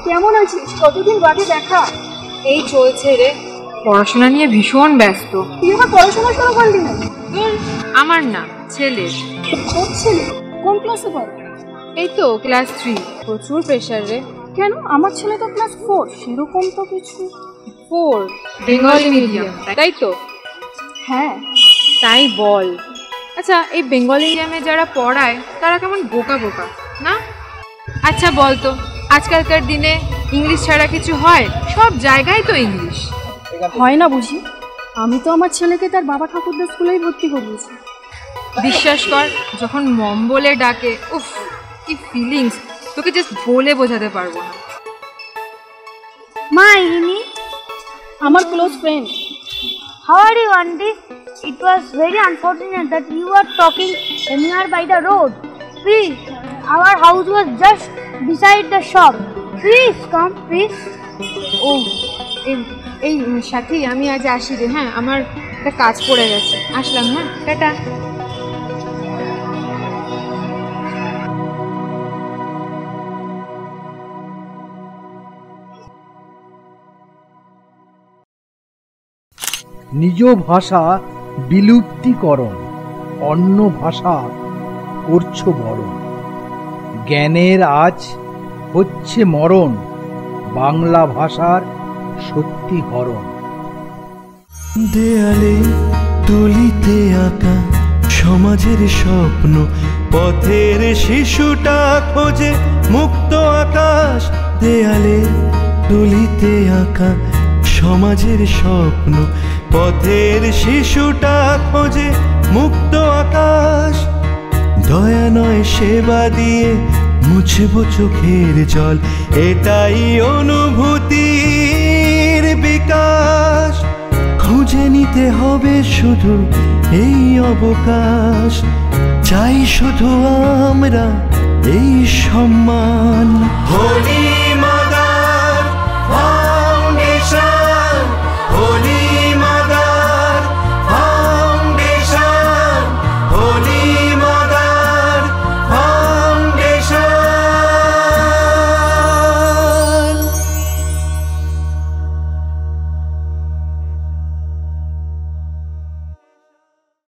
কেমন আছিস? কতদিন বাদে দেখা। এই চলছে রে, পড়াশোনা নিয়ে ভীষণ ব্যস্ত। তুই আবার পড়াশোনা শুরু করলি না? আমার না, ছেলের। তোর ছেলে কোন ক্লাসে পড়ে? এই তো ক্লাস 3। প্রচুর প্রেশার রে। কেন? আমার ছেলে তো ক্লাস 4। সেরকম তো কিছু। 4 বেঙ্গলি মিডিয়াম, তাই তো? হ্যাঁ। তাই বল। আচ্ছা, এই বেঙ্গলি মিডিয়ামে যারা পড়ায় তারা কেমন বোকা বোকা না? আচ্ছা বল তো, আজকালকার দিনে ইংলিশ ছাড়া কিছু হয়? সব জায়গায় তো ইংলিশ। হয় না বুঝি? আমি তো আমার ছেলেকে তার বাবা ঠাকুরদার স্কুলেই ভর্তি করিয়েছি। বিশ্বাস কর, যখন মম বলে ডাকে, উফ কি ফিলিংস, তোকে জাস্ট বলে বোঝাতে পারবো না। মা, ইনি আমার close friend. how are you, auntie? It was very unfortunate that you were talking near by the road. Please, our house was just beside the shop. Please come, please. ও এই সাথী, আমি আজ আসি রে। হ্যাঁ, আমার একটা কাজ পড়ে গেছে, আসলাম। হ্যাঁ, টাটা। নিজ ভাষা বিলুপ্তিকরণ, অন্য ভাষা করছ বরণ। জ্ঞানের আজ হচ্ছে মরণ, বাংলা ভাষার সত্যি হরণ। দেয়ালে তুলিতে আঁকা সমাজের স্বপ্ন, পথের শিশুটা খোঁজে মুক্ত আকাশ। দেয়ালে তুলিতে আঁকা সমাজের স্বপ্ন, পথের শিশুটা খোঁজে মুক্ত আকাশ। দয়া নয় সেবা দিয়ে মুছব চোখের জল, এটাই অনুভূতির বিকাশ। খুঁজে নিতে হবে শুধু এই অবকাশ, চাই শুধু আমরা এই সম্মান। হোলি